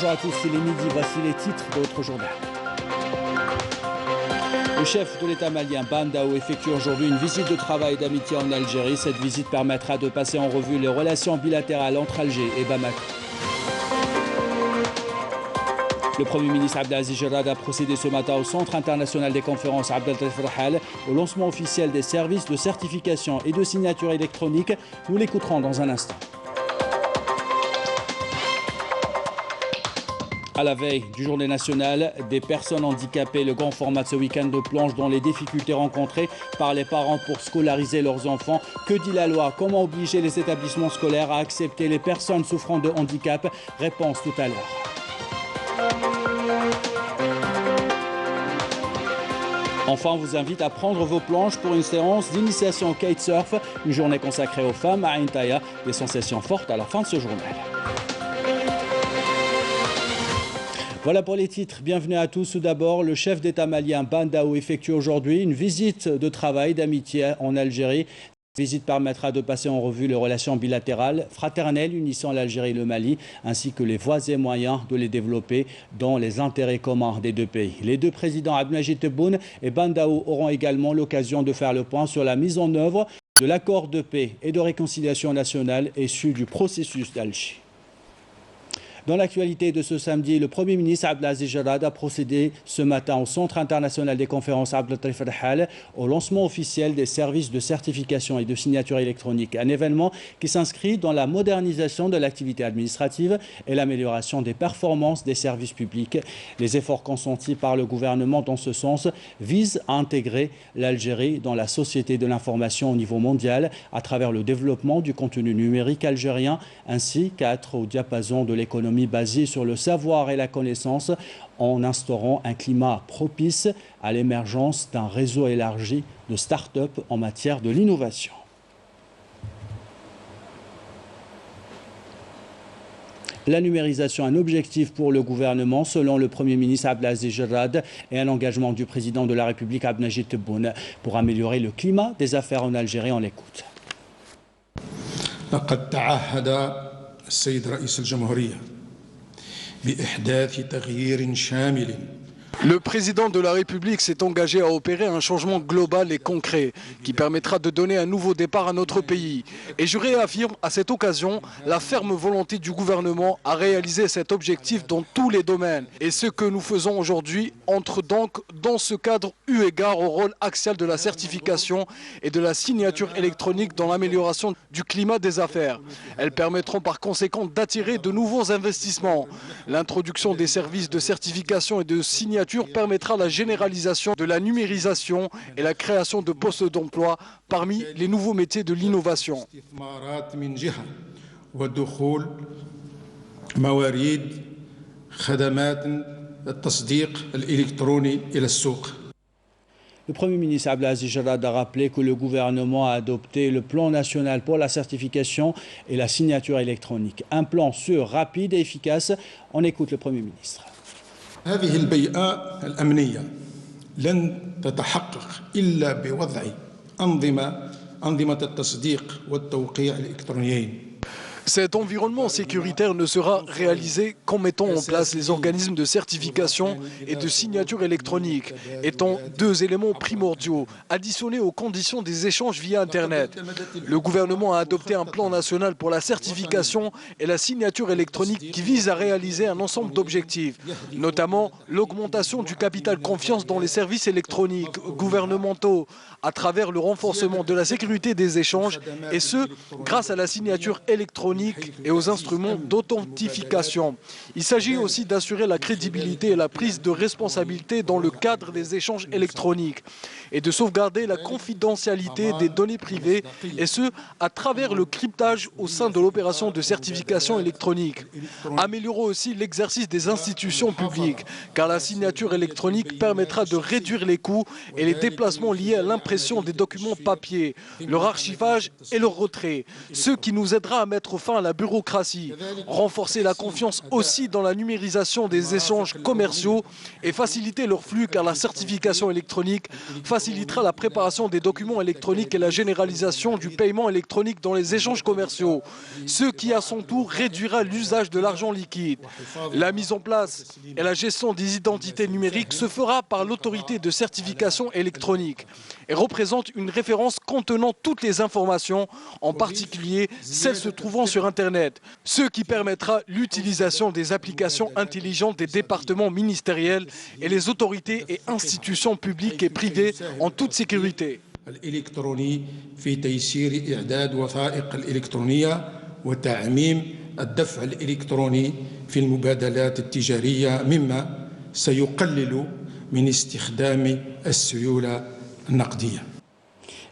Bonjour à tous, il est midi, voici les titres de votre journal. Le chef de l'État malien, Ban Dao, effectue aujourd'hui une visite de travail et d'amitié en Algérie. Cette visite permettra de passer en revue les relations bilatérales entre Alger et Bamako. Le Premier ministre Abdelaziz Jarrad a procédé ce matin au Centre international des conférences Abdel Rahal au lancement officiel des services de certification et de signature électronique. Nous l'écouterons dans un instant. À la veille du journée nationale des personnes handicapées, le grand format de ce week-end de plonge dans les difficultés rencontrées par les parents pour scolariser leurs enfants. Que dit la loi? Comment obliger les établissements scolaires à accepter les personnes souffrant de handicap? Réponse tout à l'heure. Enfin, on vous invite à prendre vos planches pour une séance d'initiation au kitesurf, une journée consacrée aux femmes à Intaya. Des sensations fortes à la fin de ce journal. Voilà pour les titres. Bienvenue à tous. Tout d'abord, le chef d'État malien Ban Dao effectue aujourd'hui une visite de travail d'amitié en Algérie. Cette visite permettra de passer en revue les relations bilatérales fraternelles unissant l'Algérie et le Mali, ainsi que les voies et moyens de les développer dans les intérêts communs des deux pays. Les deux présidents Abdelmajid Tebboune et Ban Dao auront également l'occasion de faire le point sur la mise en œuvre de l'accord de paix et de réconciliation nationale issu du processus d'Alger. Dans l'actualité de ce samedi, le Premier ministre Abdelaziz Jarrad a procédé ce matin au Centre international des conférences Abdel Rahal au lancement officiel des services de certification et de signature électronique. Un événement qui s'inscrit dans la modernisation de l'activité administrative et l'amélioration des performances des services publics. Les efforts consentis par le gouvernement dans ce sens visent à intégrer l'Algérie dans la société de l'information au niveau mondial à travers le développement du contenu numérique algérien ainsi qu'à être au diapason de l'économie basée sur le savoir et la connaissance en instaurant un climat propice à l'émergence d'un réseau élargi de start-up en matière de l'innovation. La numérisation, un objectif pour le gouvernement, selon le Premier ministre Abdelaziz Jarrad, et un engagement du président de la République Abdelmajid Tebboune pour améliorer le climat des affaires en Algérie. On l'écoute. السيد رئيس الجمهورية بإحداث تغيير شامل. Le président de la République s'est engagé à opérer un changement global et concret qui permettra de donner un nouveau départ à notre pays. Et je réaffirme à cette occasion la ferme volonté du gouvernement à réaliser cet objectif dans tous les domaines. Et ce que nous faisons aujourd'hui entre donc dans ce cadre eu égard au rôle axial de la certification et de la signature électronique dans l'amélioration du climat des affaires. Elles permettront par conséquent d'attirer de nouveaux investissements. L'introduction des services de certification et de signature permettra la généralisation de la numérisation et la création de postes d'emploi parmi les nouveaux métiers de l'innovation. Le Premier ministre Abdelaziz Jarrad a rappelé que le gouvernement a adopté le plan national pour la certification et la signature électronique. Un plan sûr, rapide et efficace. On écoute le Premier ministre. هذه البيئة الأمنية لن تتحقق إلا بوضع أنظمة التصديق والتوقيع الإلكترونيين. Cet environnement sécuritaire ne sera réalisé qu'en mettant en place les organismes de certification et de signature électronique, étant deux éléments primordiaux, additionnés aux conditions des échanges via Internet. Le gouvernement a adopté un plan national pour la certification et la signature électronique qui vise à réaliser un ensemble d'objectifs, notamment l'augmentation du capital confiance dans les services électroniques gouvernementaux, à travers le renforcement de la sécurité des échanges, et ce, grâce à la signature électronique et aux instruments d'authentification. Il s'agit aussi d'assurer la crédibilité et la prise de responsabilité dans le cadre des échanges électroniques et de sauvegarder la confidentialité des données privées, et ce, à travers le cryptage au sein de l'opération de certification électronique. Améliorer aussi l'exercice des institutions publiques, car la signature électronique permettra de réduire les coûts et les déplacements liés à l'impression des documents papier, leur archivage et leur retrait, ce qui nous aidera à mettre fin à la bureaucratie, renforcer la confiance aussi dans la numérisation des échanges commerciaux et faciliter leur flux car la certification électronique facilitera la préparation des documents électroniques et la généralisation du paiement électronique dans les échanges commerciaux, ce qui à son tour réduira l'usage de l'argent liquide. La mise en place et la gestion des identités numériques se fera par l'autorité de certification électronique et représente une référence contenant toutes les informations, en particulier celles se trouvant sur Internet, ce qui permettra l'utilisation des applications intelligentes des départements ministériels et les autorités et institutions publiques et privées en toute sécurité. الإلكتروني في تيسير إعداد وثائق الإلكترونية وتعميم الدفع الإلكتروني في المبادلات التجارية مما سيقلل من استخدام السيولة النقدية.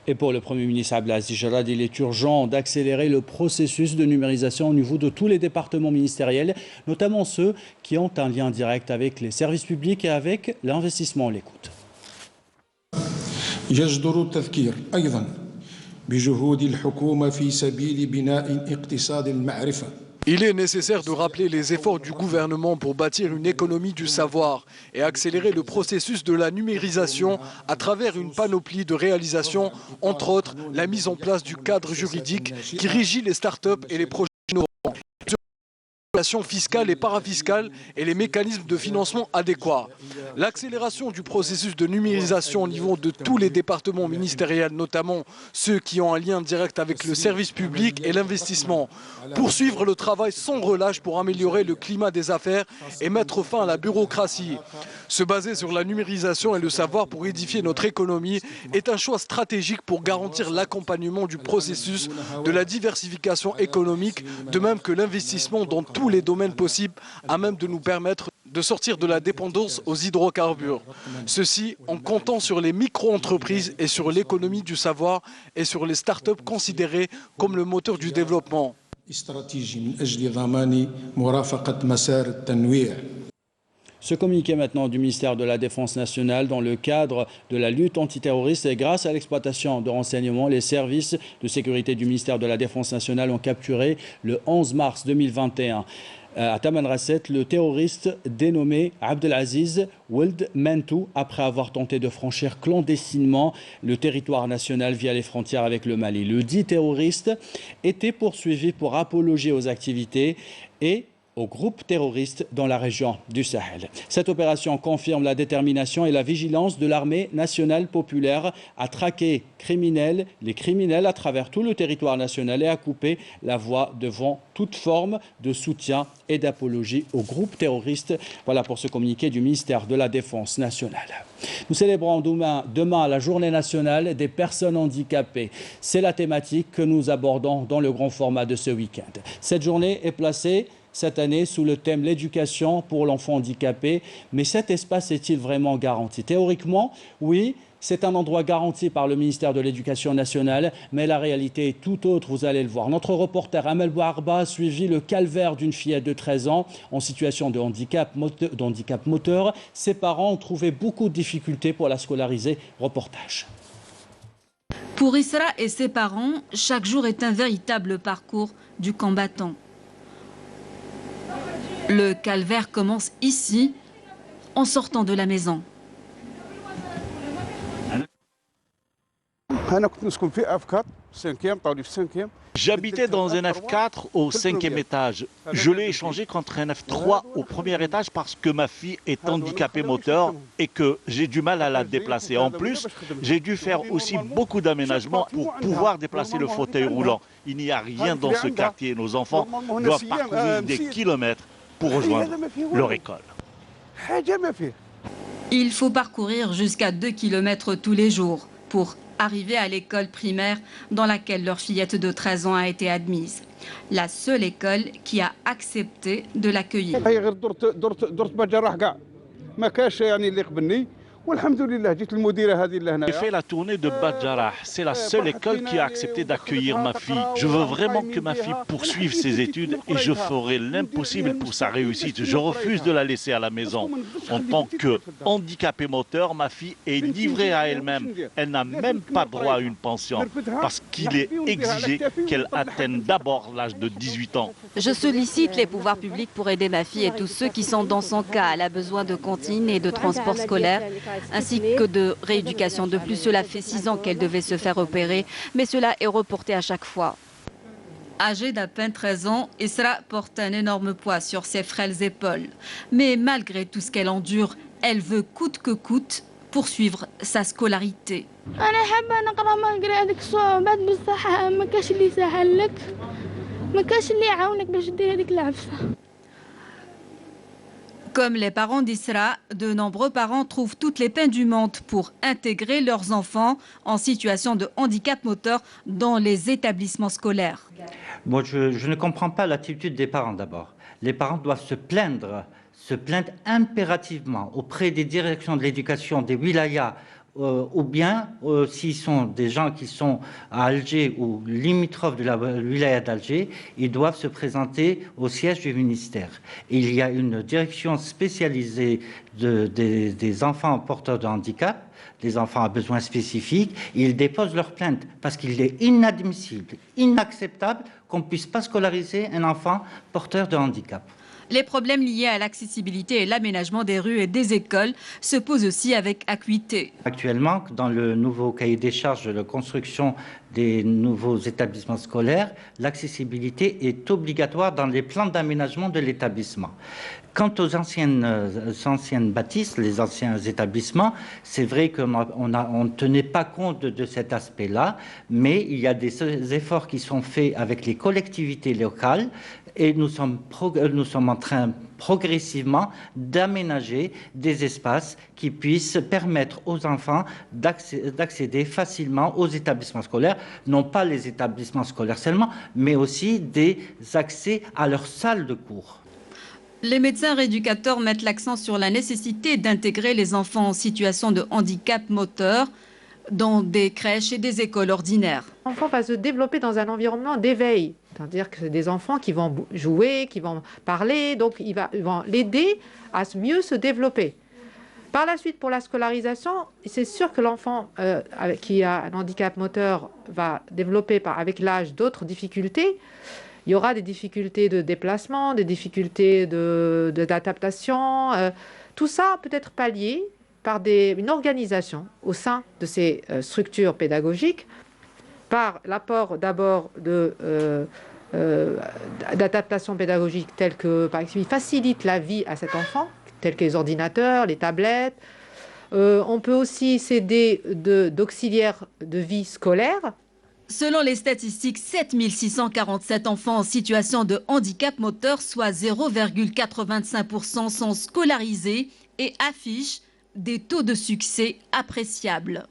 Et pour le Premier ministre Abdelaziz Jarad, il est urgent d'accélérer le processus de numérisation au niveau de tous les départements ministériels, notamment ceux qui ont un lien direct avec les services publics et avec l'investissement. On l'écoute. يجدر التذكير أيضا بجهود الحكومة في سبيل بناء اقتصاد المعرفة. Il est nécessaire de rappeler les efforts du gouvernement pour bâtir une économie du savoir et accélérer le processus de la numérisation à travers une panoplie de réalisations, entre autres la mise en place du cadre juridique qui régit les start-up et les projets innovants, fiscale et parafiscale et les mécanismes de financement adéquats. L'accélération du processus de numérisation au niveau de tous les départements ministériels, notamment ceux qui ont un lien direct avec le service public et l'investissement. Poursuivre le travail sans relâche pour améliorer le climat des affaires et mettre fin à la bureaucratie. Se baser sur la numérisation et le savoir pour édifier notre économie est un choix stratégique pour garantir l'accompagnement du processus de la diversification économique, de même que l'investissement dans tous les domaines possibles à même de nous permettre de sortir de la dépendance aux hydrocarbures. Ceci en comptant sur les micro-entreprises et sur l'économie du savoir et sur les start-up considérées comme le moteur du développement. Ce communiqué maintenant du ministère de la Défense nationale dans le cadre de la lutte antiterroriste et grâce à l'exploitation de renseignements, les services de sécurité du ministère de la Défense nationale ont capturé le 11 mars 2021 à Tamanrasset le terroriste dénommé Abdelaziz Ould Mentou après avoir tenté de franchir clandestinement le territoire national via les frontières avec le Mali. Le dit terroriste était poursuivi pour apologie aux activités et au groupe terroriste dans la région du Sahel. Cette opération confirme la détermination et la vigilance de l'armée nationale populaire à traquer les criminels à travers tout le territoire national et à couper la voie devant toute forme de soutien et d'apologie au groupe terroriste. Voilà pour ce communiqué du ministère de la Défense nationale. Nous célébrons demain la journée nationale des personnes handicapées. C'est la thématique que nous abordons dans le grand format de ce week-end. Cette journée est placée cette année sous le thème l'éducation pour l'enfant handicapé. Mais cet espace est-il vraiment garanti? Théoriquement, oui, c'est un endroit garanti par le ministère de l'Éducation nationale, mais la réalité est tout autre, vous allez le voir. Notre reporter Amel Bouarba a suivi le calvaire d'une fillette de 13 ans en situation de handicap moteur. Ses parents ont trouvé beaucoup de difficultés pour la scolariser. Reportage. Pour Isra et ses parents, chaque jour est un véritable parcours du combattant. Le calvaire commence ici, en sortant de la maison. J'habitais dans un F4 au 5e étage. Je l'ai échangé contre un F3 au premier étage parce que ma fille est handicapée moteur et que j'ai du mal à la déplacer. En plus, j'ai dû faire aussi beaucoup d'aménagements pour pouvoir déplacer le fauteuil roulant. Il n'y a rien dans ce quartier. Nos enfants doivent parcourir des kilomètres pour rejoindre leur école. Il faut parcourir jusqu'à 2 km tous les jours pour arriver à l'école primaire dans laquelle leur fillette de 13 ans a été admise. La seule école qui a accepté de l'accueillir. J'ai fait la tournée de Badjarah. C'est la seule école qui a accepté d'accueillir ma fille. Je veux vraiment que ma fille poursuive ses études et je ferai l'impossible pour sa réussite. Je refuse de la laisser à la maison. En tant que handicapée moteur, ma fille est livrée à elle-même. Elle n'a même pas droit à une pension parce qu'il est exigé qu'elle atteigne d'abord l'âge de 18 ans. Je sollicite les pouvoirs publics pour aider ma fille et tous ceux qui sont dans son cas. Elle a besoin de cantines et de transport scolaire, ainsi que de rééducation. De plus, cela fait 6 ans qu'elle devait se faire opérer, mais cela est reporté à chaque fois. Âgée d'à peine 13 ans, Isra porte un énorme poids sur ses frêles épaules. Mais malgré tout ce qu'elle endure, elle veut coûte que coûte poursuivre sa scolarité. Comme les parents d'Isra, de nombreux parents trouvent toutes les peines du monde pour intégrer leurs enfants en situation de handicap moteur dans les établissements scolaires. Moi, je ne comprends pas l'attitude des parents d'abord. Les parents doivent se plaindre impérativement auprès des directions de l'éducation des wilayas, ou bien s'ils sont des gens qui sont à Alger ou limitrophes de la wilaya d'Alger, ils doivent se présenter au siège du ministère. Et il y a une direction spécialisée des enfants porteurs de handicap, des enfants à besoins spécifiques, et ils déposent leur plainte parce qu'il est inadmissible, inacceptable qu'on ne puisse pas scolariser un enfant porteur de handicap. Les problèmes liés à l'accessibilité et l'aménagement des rues et des écoles se posent aussi avec acuité. Actuellement, dans le nouveau cahier des charges de la construction des nouveaux établissements scolaires, l'accessibilité est obligatoire dans les plans d'aménagement de l'établissement. Quant aux anciennes bâtisses, les anciens établissements, c'est vrai qu'on ne tenait pas compte de cet aspect-là, mais il y a des efforts qui sont faits avec les collectivités locales et nous sommes en train progressivement d'aménager des espaces qui puissent permettre aux enfants d'accéder facilement aux établissements scolaires, non pas les établissements scolaires seulement, mais aussi des accès à leurs salles de cours. Les médecins rééducateurs mettent l'accent sur la nécessité d'intégrer les enfants en situation de handicap moteur dans des crèches et des écoles ordinaires. L'enfant va se développer dans un environnement d'éveil, c'est-à-dire que c'est des enfants qui vont jouer, qui vont parler, donc ils vont l'aider à mieux se développer. Par la suite, pour la scolarisation, c'est sûr que l'enfant qui a un handicap moteur va développer avec l'âge d'autres difficultés. Il y aura des difficultés de déplacement, des difficultés d'adaptation. Tout ça peut être pallié par une organisation au sein de ces structures pédagogiques, par l'apport d'abord d'adaptation pédagogique telle que, par exemple, il facilite la vie à cet enfant, tels que les ordinateurs, les tablettes. On peut aussi s'aider d'auxiliaires de vie scolaire. Selon les statistiques, 7647 enfants en situation de handicap moteur, soit 0,85%, sont scolarisés et affichent des taux de succès appréciables.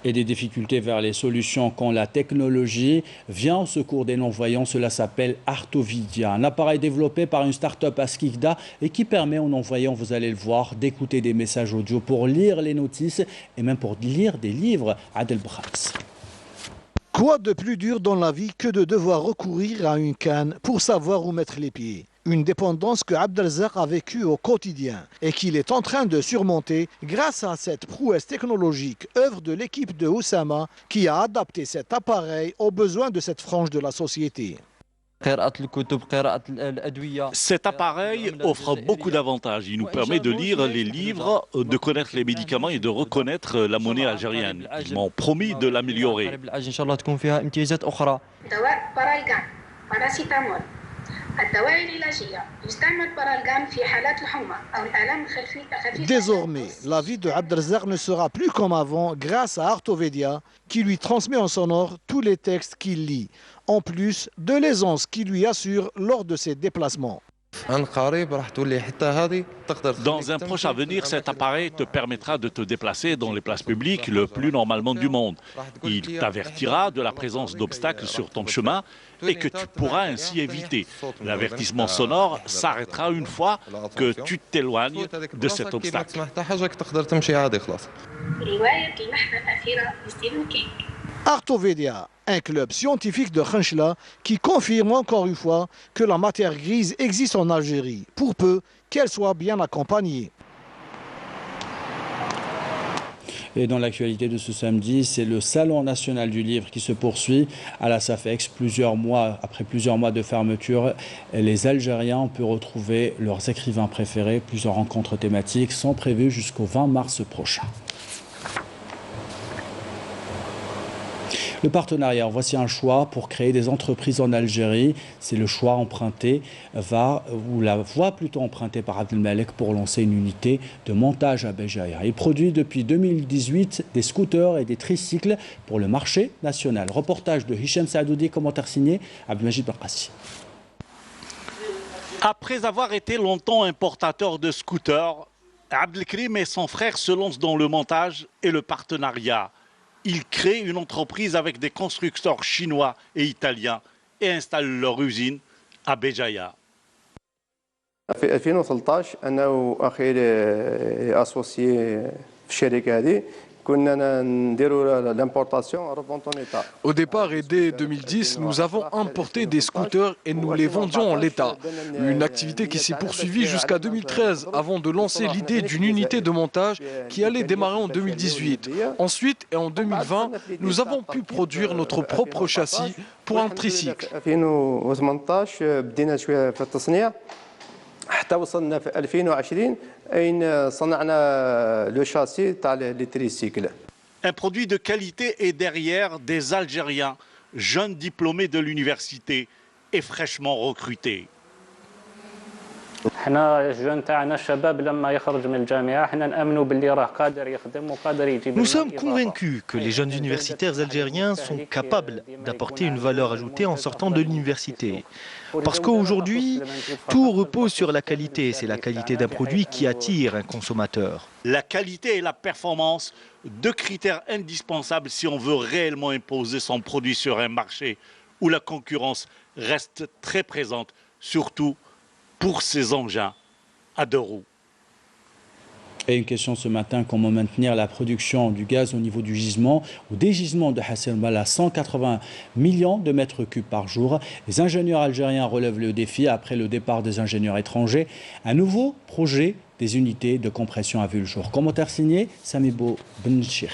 Et des difficultés vers les solutions quand la technologie vient au secours des non-voyants. Cela s'appelle Artovidia, un appareil développé par une start-up à Skikda et qui permet aux non-voyants, vous allez le voir, d'écouter des messages audio pour lire les notices et même pour lire des livres. Adel Brats. Quoi de plus dur dans la vie que de devoir recourir à une canne pour savoir où mettre les pieds? Une dépendance que Abdelzak a vécue au quotidien et qu'il est en train de surmonter grâce à cette prouesse technologique, œuvre de l'équipe de Oussama qui a adapté cet appareil aux besoins de cette frange de la société. Cet appareil offre beaucoup d'avantages. Il nous permet de lire les livres, de connaître les médicaments et de reconnaître la monnaie algérienne. Ils m'ont promis de l'améliorer. Désormais, la vie de Abdelzak ne sera plus comme avant grâce à Artovedia qui lui transmet en sonore tous les textes qu'il lit, en plus de l'aisance qu'il lui assure lors de ses déplacements. Dans un proche avenir, cet appareil te permettra de te déplacer dans les places publiques le plus normalement du monde. Il t'avertira de la présence d'obstacles sur ton chemin et que tu pourras ainsi éviter. L'avertissement sonore s'arrêtera une fois que tu t'éloignes de cet obstacle. Artovedia, un club scientifique de Khenchela qui confirme encore une fois que la matière grise existe en Algérie, pour peu qu'elle soit bien accompagnée. Et dans l'actualité de ce samedi, c'est le Salon national du livre qui se poursuit à la Safex. Après plusieurs mois de fermeture, les Algériens ont pu retrouver leurs écrivains préférés. Plusieurs rencontres thématiques sont prévues jusqu'au 20 mars prochain. Le partenariat, voici un choix pour créer des entreprises en Algérie. C'est le choix emprunté, la voie plutôt empruntée par Abdelmalek pour lancer une unité de montage à Béjaïa. Il produit depuis 2018 des scooters et des tricycles pour le marché national. Reportage de Hichem Saadoudi, commentaire signé Abdelmajid Barkassi. Après avoir été longtemps importateur de scooters, Abdelkrim et son frère se lancent dans le montage et le partenariat. Ils créent une entreprise avec des constructeurs chinois et italiens et installent leur usine à Béjaïa. في 2013 أنا وأخي أسوسيي في الشركة هذه كنا نديروا l'importation revente en état. Au départ et dès 2010, nous avons importé des scooters et nous les vendions en l'état. Une activité qui s'est poursuivie jusqu'à 2013 avant de lancer l'idée d'une unité de montage qui allait démarrer en 2018. Ensuite et en 2020, nous avons pu produire notre propre châssis pour un tricycle. 2018 بدينا شوية في التصنيع حتى وصلنا في 2020 أين صنعنا لو شاسي تاع لي تريسيكل. Un produit de qualité est derrière des Algériens, jeunes diplômés de l'université et fraîchement recrutés. Nous sommes convaincus que les jeunes universitaires algériens sont capables d'apporter une valeur ajoutée en sortant de l'université. Parce qu'aujourd'hui, tout repose sur la qualité. C'est la qualité d'un produit qui attire un consommateur. La qualité et la performance, deux critères indispensables si on veut réellement imposer son produit sur un marché où la concurrence reste très présente, surtout pour ces engins à deux roues. Et une question ce matin, comment maintenir la production du gaz au niveau du gisement ou des gisements de Hassi R'Mel à 180 millions de mètres cubes par jour. Les ingénieurs algériens relèvent le défi après le départ des ingénieurs étrangers. Un nouveau projet des unités de compression a vu le jour. Commentaire signé Samibo Benchir.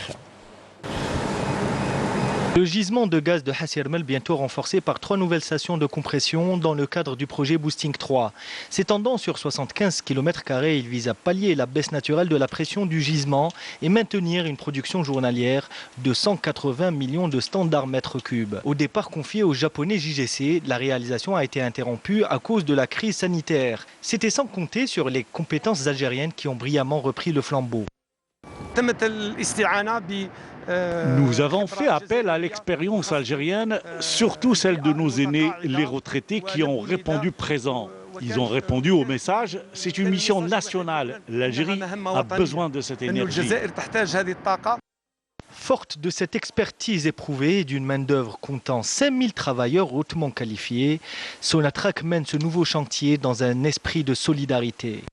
Le gisement de gaz de Hassi R'Mel bientôt renforcé par 3 nouvelles stations de compression dans le cadre du projet Boosting 3. S'étendant sur 75 km², il vise à pallier la baisse naturelle de la pression du gisement et maintenir une production journalière de 180 millions de standards mètres cubes. Au départ confié au japonais JGC, la réalisation a été interrompue à cause de la crise sanitaire. C'était sans compter sur les compétences algériennes qui ont brillamment repris le flambeau. Nous avons fait appel à l'expérience algérienne, surtout celle de nos aînés, les retraités, qui ont répondu présent. Ils ont répondu au message, c'est une mission nationale. L'Algérie a besoin de cette énergie. Forte de cette expertise éprouvée et d'une main-d'œuvre comptant 5000 travailleurs hautement qualifiés, Sonatrach mène ce nouveau chantier dans un esprit de solidarité.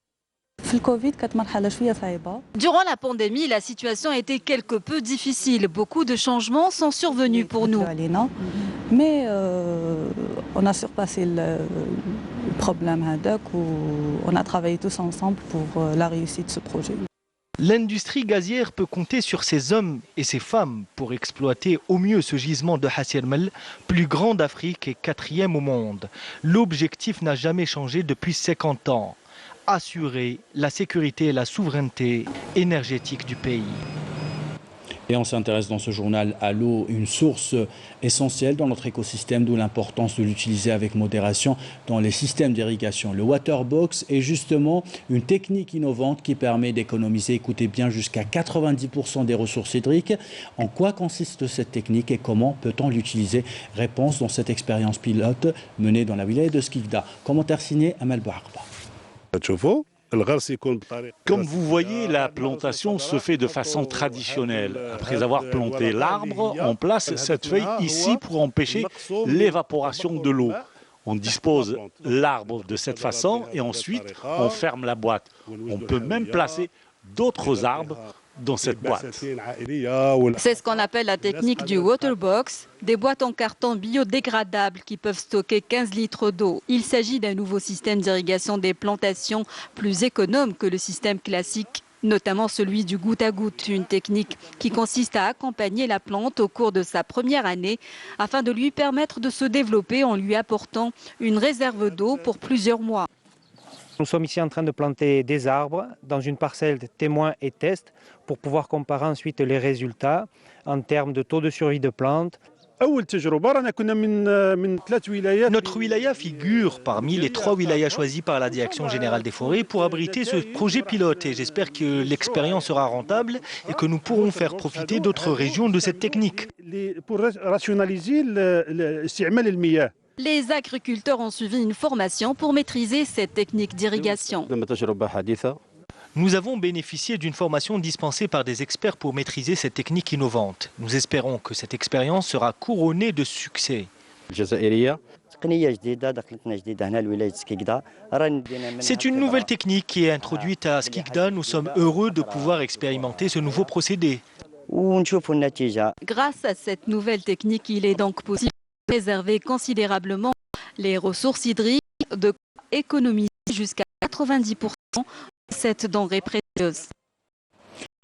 Durant la pandémie, la situation a été quelque peu difficile. Beaucoup de changements sont survenus pour nous. Mais on a surpassé le problème. On a travaillé tous ensemble pour la réussite de ce projet. L'industrie gazière peut compter sur ses hommes et ses femmes pour exploiter au mieux ce gisement de Hassi R'Mel, plus grand d'Afrique et 4e au monde. L'objectif n'a jamais changé depuis 50 ans. Assurer la sécurité et la souveraineté énergétique du pays. Et on s'intéresse dans ce journal à l'eau, une source essentielle dans notre écosystème, d'où l'importance de l'utiliser avec modération dans les systèmes d'irrigation. Le Waterbox est justement une technique innovante qui permet d'économiser, écoutez bien, jusqu'à 90% des ressources hydriques. En quoi consiste cette technique et comment peut-on l'utiliser? Réponse dans cette expérience pilote menée dans la wilaya de Skikda. Commentaire signé Amal Bouarba. Comme vous voyez, la plantation se fait de façon traditionnelle. Après avoir planté l'arbre, on place cette feuille ici pour empêcher l'évaporation de l'eau. On dispose l'arbre de cette façon et ensuite on ferme la boîte. On peut même placer d'autres arbres dans cette boîte. C'est ce qu'on appelle la technique du Waterbox, des boîtes en carton biodégradables qui peuvent stocker 15 litres d'eau. Il s'agit d'un nouveau système d'irrigation des plantations plus économe que le système classique, notamment celui du goutte à goutte, une technique qui consiste à accompagner la plante au cours de sa première année afin de lui permettre de se développer en lui apportant une réserve d'eau pour plusieurs mois. Nous sommes ici en train de planter des arbres dans une parcelle témoin et test pour pouvoir comparer ensuite les résultats en termes de taux de survie de plantes. Notre wilaya figure parmi les 3 wilayas choisis par la Direction générale des forêts pour abriter ce projet pilote. Et j'espère que l'expérience sera rentable et que nous pourrons faire profiter d'autres régions de cette technique. Pour rationaliser Les agriculteurs ont suivi une formation pour maîtriser cette technique d'irrigation. Nous avons bénéficié d'une formation dispensée par des experts pour maîtriser cette technique innovante. Nous espérons que cette expérience sera couronnée de succès. C'est une nouvelle technique qui est introduite à Skikda. Nous sommes heureux de pouvoir expérimenter ce nouveau procédé. Grâce à cette nouvelle technique, il est donc possible de préserver considérablement les ressources hydriques, de économiser jusqu'à 90% cette denrée précieuse.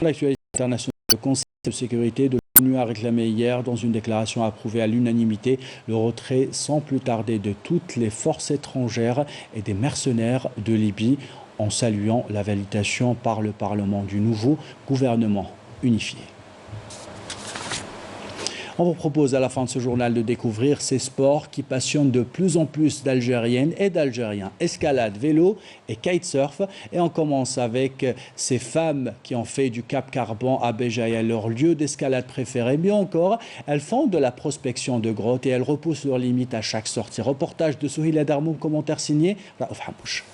L'actualité internationale, le Conseil de sécurité de l'ONU a réclamé hier, dans une déclaration approuvée à l'unanimité, le retrait sans plus tarder de toutes les forces étrangères et des mercenaires de Libye, en saluant la validation par le Parlement du nouveau gouvernement unifié. On vous propose à la fin de ce journal de découvrir ces sports qui passionnent de plus en plus d'Algériennes et d'Algériens. Escalade, vélo et kitesurf. Et on commence avec ces femmes qui ont fait du Cap Carban à Béjaïa leur lieu d'escalade préféré. Mais encore, elles font de la prospection de grottes et elles repoussent leurs limites à chaque sortie. Reportage de Souhila Darmoum, commentaire signé Raouf Hamouche.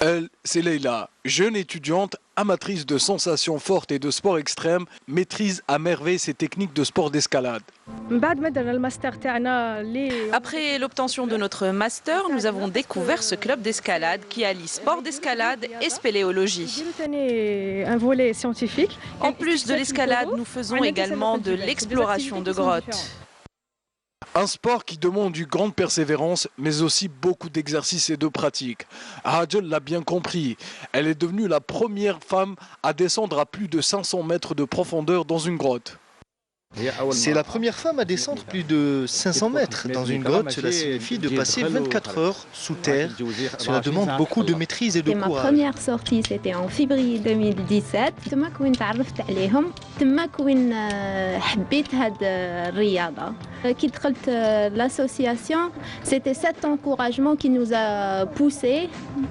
Elle, c'est Leïla, jeune étudiante, amatrice de sensations fortes et de sport extrême, maîtrise à merveille ses techniques de sport d'escalade. Après l'obtention de notre master, nous avons découvert ce club d'escalade qui allie sport d'escalade et spéléologie. Un volet scientifique. En plus de l'escalade, nous faisons également de l'exploration de grottes. Un sport qui demande une grande persévérance, mais aussi beaucoup d'exercices et de pratiques. Hajel l'a bien compris. Elle est devenue la première femme à descendre à plus de 500 mètres de profondeur dans une grotte. C'est la première femme à descendre plus de 500 mètres dans une grotte. Cela signifie de passer 24 heures sous terre. Cela demande beaucoup de maîtrise et de courage. Ma première sortie, c'était en février 2017. تما كون تعرفت عليهم تما كون حبيت هاد الرياضة. كي دخلت l'association, c'était cet encouragement qui nous a poussé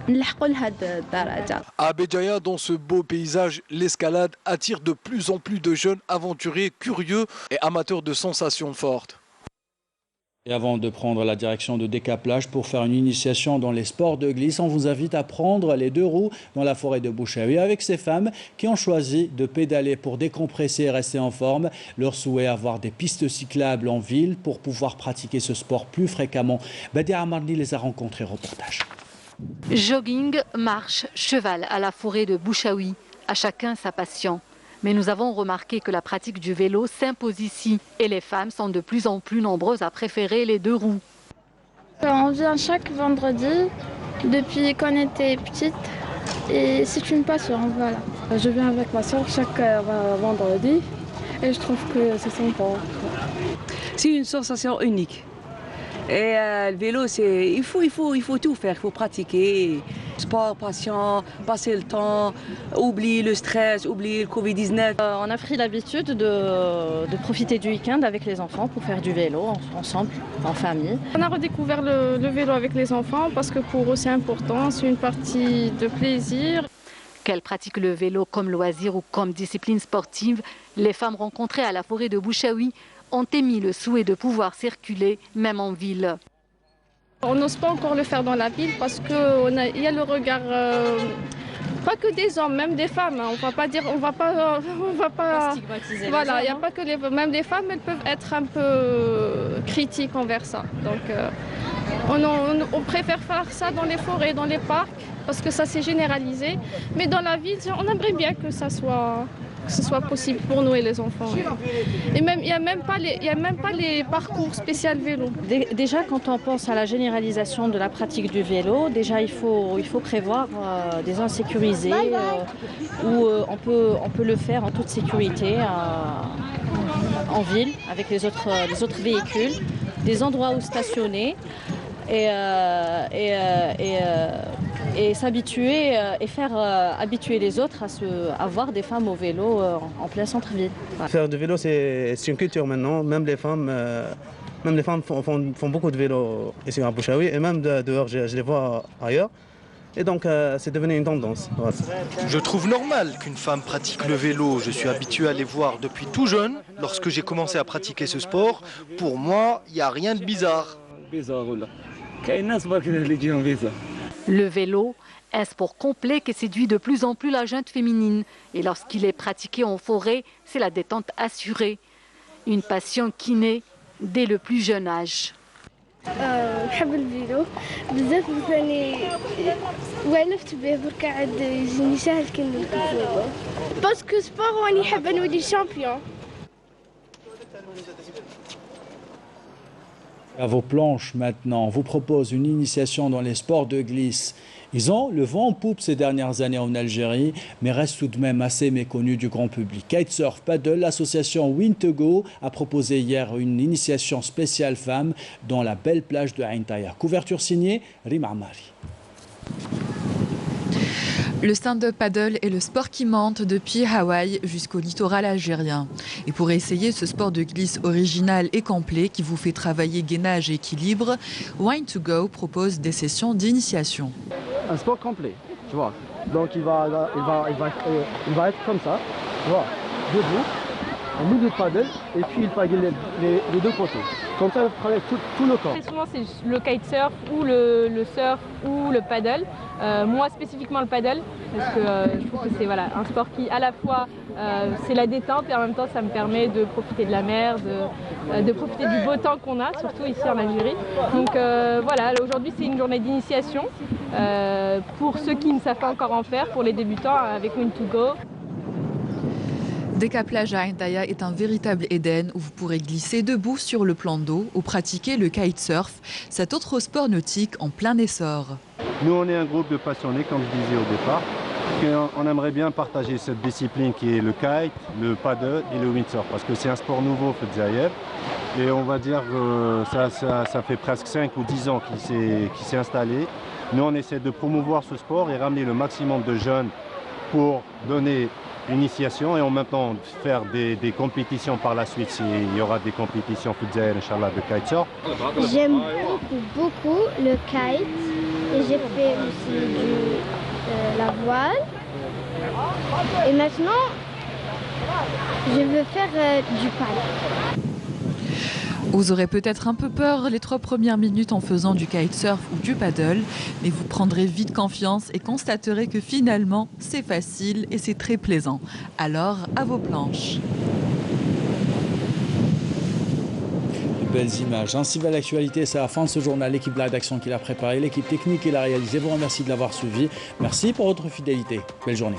نلحقوا لهاد الدرجة. À Béjaïa, dans ce beau paysage, l'escalade attire de plus en plus de jeunes aventuriers curieux et amateurs de sensations fortes. Et avant de prendre la direction de Décaplage pour faire une initiation dans les sports de glisse, on vous invite à prendre les 2 roues dans la forêt de Bouchaoui avec ces femmes qui ont choisi de pédaler pour décompresser et rester en forme. Leur souhait, avoir des pistes cyclables en ville pour pouvoir pratiquer ce sport plus fréquemment. Badia Amarni les a rencontrés. Reportage. Jogging, marche, cheval à la forêt de Bouchaoui. À chacun sa passion. Mais nous avons remarqué que la pratique du vélo s'impose ici et les femmes sont de plus en plus nombreuses à préférer les 2 roues. On vient chaque vendredi depuis qu'on était petite et c'est une passion, voilà. Je viens avec ma soeur chaque vendredi et je trouve que c'est sympa. C'est une sensation unique. Et le vélo, il faut tout faire, il faut pratiquer. Sport, patient, passer le temps, oublier le stress, oublier le Covid-19. On a pris l'habitude de profiter du week-end avec les enfants pour faire du vélo ensemble, en famille. On a redécouvert le vélo avec les enfants parce que pour eux c'est important, c'est une partie de plaisir. Qu'elles pratiquent le vélo comme loisir ou comme discipline sportive, les femmes rencontrées à la forêt de Bouchaoui ont émis le souhait de pouvoir circuler, même en ville. On n'ose pas encore le faire dans la ville parce qu'il y a le regard, pas que des hommes, même des femmes. On va pas dire, on va pas stigmatiser. Voilà, il n'y a pas que même les femmes, elles peuvent être un peu critiques envers ça. Donc, on préfère faire ça dans les forêts, dans les parcs, parce que ça s'est généralisé. Mais dans la ville, on aimerait bien que ce soit possible pour nous et les enfants. Et même, il n'y a même pas les parcours spécial vélo. Déjà, quand on pense à la généralisation de la pratique du vélo, déjà il faut prévoir des zones sécurisées où on peut le faire en toute sécurité en ville avec les autres véhicules, des endroits où stationner et s'habituer et faire habituer les autres à voir des femmes au vélo en plein centre-ville. Ouais. Faire du vélo, c'est une culture maintenant. Même les femmes font beaucoup de vélo ici à Bouchaoui et même dehors, je les vois ailleurs. Et donc, c'est devenu une tendance. Ouais. Je trouve normal qu'une femme pratique le vélo. Je suis habitué à les voir depuis tout jeune. Lorsque j'ai commencé à pratiquer ce sport, pour moi, il n'y a rien de bizarre. Le vélo, un sport complet qui séduit de plus en plus la gente féminine. Et lorsqu'il est pratiqué en forêt, c'est la détente assurée. Une passion qui naît dès le plus jeune âge. نحب الفيلو بزاف ثاني والفت به برك عاد يجيني ساهل كي نركب فيلو باسكو سبور راني حابه نولي شامبيون. À vos planches maintenant, on vous propose une initiation dans les sports de glisse. Ils ont le vent en poupe ces dernières années en Algérie, mais restent tout de même assez méconnus du grand public. Kitesurf Paddle, l'association Win2Go a proposé hier une initiation spéciale femmes dans la belle plage de Ain Taïa. Couverture signée Rima Amari. Le stand-up paddle est le sport qui monte depuis Hawaï jusqu'au littoral algérien. Et pour essayer ce sport de glisse original et complet qui vous fait travailler gainage et équilibre, Win2Go propose des sessions d'initiation. Un sport complet, tu vois. Donc il va être comme ça, tu vois, debout, au milieu de paddle, et puis il paddle les deux côtés. Comme ça, il travaille tout le corps. Souvent, c'est le kitesurf ou le surf ou le paddle. Moi, spécifiquement le paddle, parce que je trouve que c'est un sport qui, à la fois, c'est la détente et en même temps, ça me permet de profiter de la mer, de profiter du beau temps qu'on a, surtout ici en Algérie. Donc voilà, aujourd'hui, c'est une journée d'initiation pour ceux qui ne savent pas encore en faire, pour les débutants avec Win2Go. Décaplage à Ain Taïa est un véritable Éden où vous pourrez glisser debout sur le plan d'eau ou pratiquer le kitesurf, cet autre sport nautique en plein essor. Nous, on est un groupe de passionnés, comme je disais au départ. On aimerait bien partager cette discipline qui est le kite, le paddle et le windsurf, parce que c'est un sport nouveau au Zaïev. Et on va dire que ça fait presque 5 ou 10 ans qu'il s'est installé. Nous, on essaie de promouvoir ce sport et ramener le maximum de jeunes pour donner initiation et en même temps faire des compétitions par la suite s'il y aura des compétitions Zaïev, Inch'Allah, de kitesurf. J'aime beaucoup le kite et j'ai fait aussi la voile. Et maintenant, je veux faire du paddle. Vous aurez peut-être un peu peur les 3 premières minutes en faisant du kitesurf ou du paddle, mais vous prendrez vite confiance et constaterez que finalement, c'est facile et c'est très plaisant. Alors, à vos planches. De belles images. Ainsi va l'actualité. C'est la fin de ce journal. L'équipe de la rédaction qui l'a préparé, l'équipe technique qui l'a réalisé vous remercie de l'avoir suivi. Merci pour votre fidélité. Belle journée.